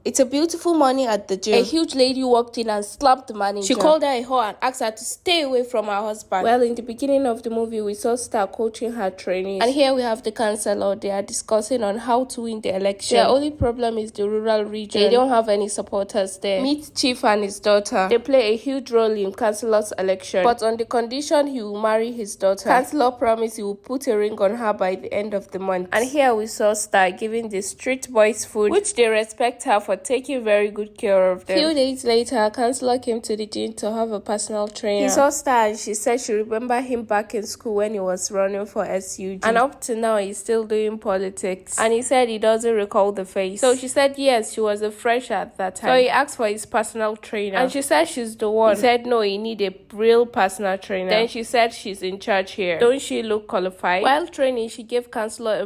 It's a beautiful morning at the gym. A huge lady walked in and slapped the manager. She called her a whore and asked her to stay away from her husband. Well, in the beginning of the movie, we saw Star coaching her trainees. And here we have the councillor. They are discussing on how to win the election. Their only problem is the rural region. They don't have any supporters there. Meet Chief and his daughter. They play a huge role in councillor's election, but on the condition he will marry his daughter. Councillor promised he will put a ring on her by the end of the month. And here we saw Star giving the street boys food, which they respect her for taking very good care of them. Few days later, councillor came to the gym to have a personal trainer. He saw Star and she said she remembered him back in school when he was running for SUG. And up to now, he's still doing politics. And he said he doesn't recall the face. So she said yes, she was a fresh at that time. So he asked for his personal trainer. And she said she's the one. He said no, he need a real personal trainer. Then she said she's in charge here. Don't she look qualified? While training, she gave councillor a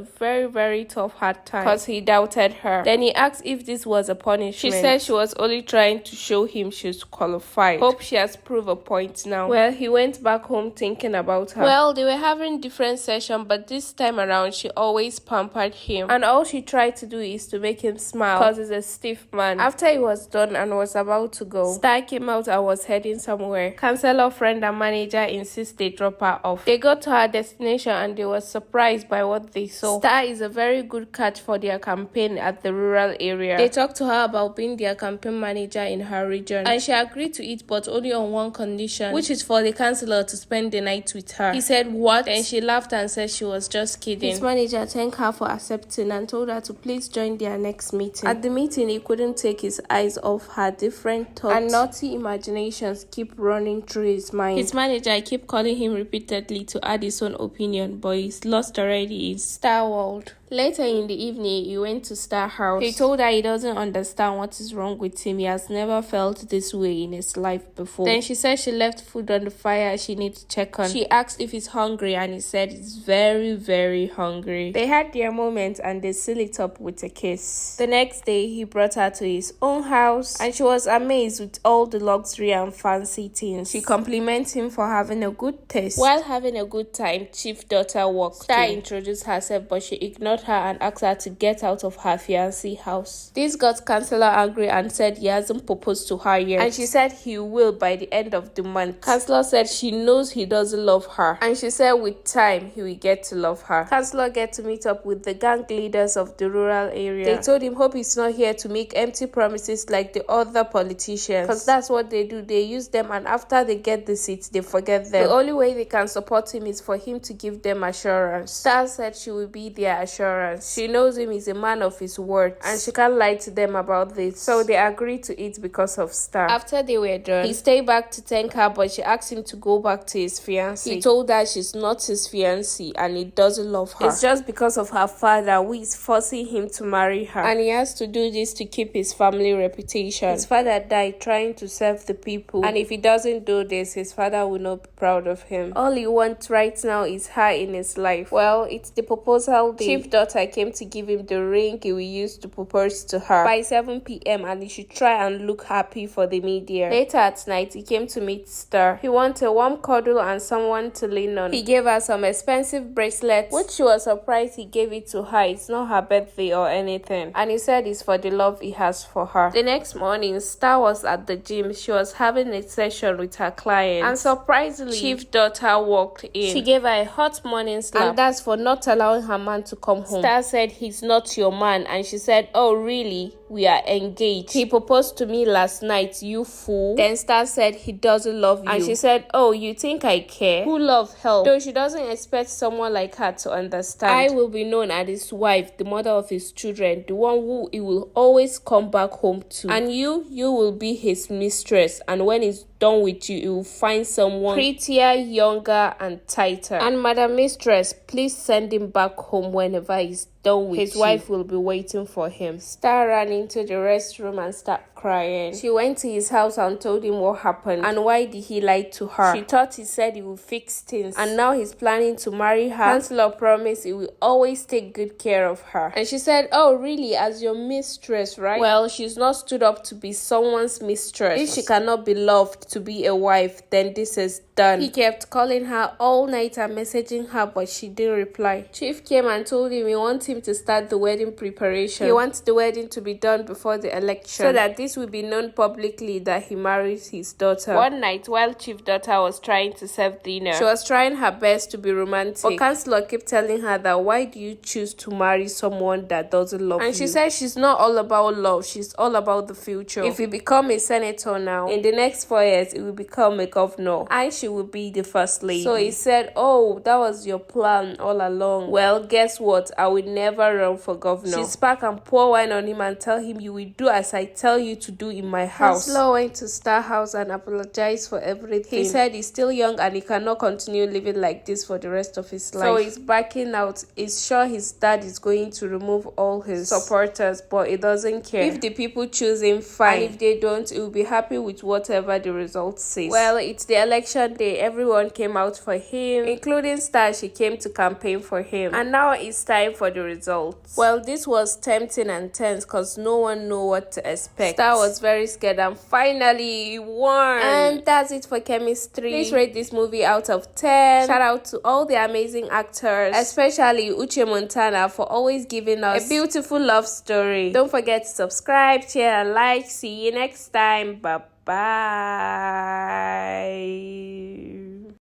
very tough hard time because he doubted her. Then he asked if this was a punishment. She said she was only trying to show him she's qualified. Hope she has proved a point now. Well, he went back home thinking about her. Well, they were having different sessions, but this time around, she always pampered him. And all she tried to do is to make him smile because he's a stiff man. After he was done and was about to go, Star came out and was heading somewhere. Councillor friend and manager insist they drop her off. They got to her destination and they were surprised by what they saw. Star is a very good catch for their campaign at the rural area. They talked to her about being their campaign manager in her region, and she agreed to it, but only on one condition, which is for the councillor to spend the night with her. He said what? Then she laughed and said she was just kidding. His manager thanked her for accepting and told her to please join their next meeting. At the meeting, he couldn't take his eyes off her. Different thoughts and naughty imaginations keep running through his mind. His manager kept calling him repeatedly to add his own opinion, but he's lost already in Star World. Later in the evening, he went to Star house. He told her he doesn't understand what is wrong with him. He has never felt this way in his life before. Then she said she left food on the fire she needs to check on. She asked if he's hungry and he said he's very hungry. They had their moment and they sealed it up with a kiss. The next day, he brought her to his own house and she was amazed with all the luxury and fancy things. She complimented him for having a good taste. While having a good time, Chief daughter walked Star introduced herself, but she ignored her and asked her to get out of her fiancé house. This got councillor angry and said he hasn't proposed to her yet, and she said he will by the end of the month. Councillor said she knows he doesn't love her, and she said with time he will get to love her. Councillor get to meet up with the gang leaders of the rural area. They told him hope he's not here to make empty promises like the other politicians, because that's what they do. They use them, and after they get the seats, they forget them. The only way they can support him is for him to give them assurance. Star said she will be their assurance. She knows him is a man of his word and she can't lie to them about this. So they agreed to it because of Star. After they were done, he stayed back to thank her, but she asked him to go back to his fiancée. He told her she's not his fiancée and he doesn't love her. It's just because of her father who is forcing him to marry her. And he has to do this to keep his family reputation. His father died trying to serve the people, and if he doesn't do this, his father will not be proud of him. All he wants right now is her in his life. Well, it's the proposal day. Chief daughter came to give him the ring he will use to propose to her by 7 p.m. and he should try and look happy for the media. Later at night, he came to meet Star. He wanted a warm cuddle and someone to lean on. He gave her some expensive bracelets, which she was surprised he gave it to her. It's not her birthday or anything, and he said it's for the love he has for her. The next morning, Star was at the gym. She was having a session with her client, and surprisingly, Chief daughter walked in. She gave her a hot morning slap, and that's for not allowing her man to come home. Star said he's not your man, and she said, oh really? We are engaged. He proposed to me last night, you fool. Then Star said he doesn't love you, and she said, oh, you think I care? Who love help? Though she doesn't expect someone like her to understand. I will be known as his wife, the mother of his children, the one who he will always come back home to, and you will be his mistress, and when he's done with you, he will find someone prettier, younger and tighter. And Madam Mistress, please send him back home whenever he's done with his wife will be waiting for him. Star ran into the restroom and started crying. She went to his house and told him what happened and why did he lie to her. She thought he said he would fix things, and now he's planning to marry her. Councillor promised he will always take good care of her. And she said, oh really, as your mistress, right? Well, she's not stood up to be someone's mistress. If she cannot be loved to be a wife, then this is done. He kept calling her all night and messaging her, but she didn't reply. Chief came and told him he wants him to start the wedding preparation. He wants the wedding to be done before the election, so that this will be known publicly that he marries his daughter. One night, while Chief's daughter was trying to serve dinner, she was trying her best to be romantic, but Chancellor kept telling her that why do you choose to marry someone that doesn't love you? And she said she's not all about love, she's all about the future. If you become a senator now, in the next 4 years, it will become a governor, and she will be the first lady. So he said, oh, that was your plan all along. Well, guess what? I will never run for governor. She spark and pour wine on him and tell him, you will do as I tell you to do in my house. Chancellor went to Star House and apologized for everything. He said he's still young and he cannot continue living like this for the rest of his life. So he's backing out. He's sure his dad is going to remove all his supporters, but he doesn't care. If the people choose him, fine. And if they don't, he'll be happy with whatever the result says. Well, it's the election day. Everyone came out for him, including Star. She came to campaign for him. And now it's time for the results. Well, this was tempting and tense because no one knew what to expect. Star was very scared and finally he won. And that's it for chemistry. Please rate this movie out of 10. Shout out to all the amazing actors, especially Uche Montana, for always giving us a beautiful love story. Don't forget to subscribe, share, and like. See you next time. Bye bye.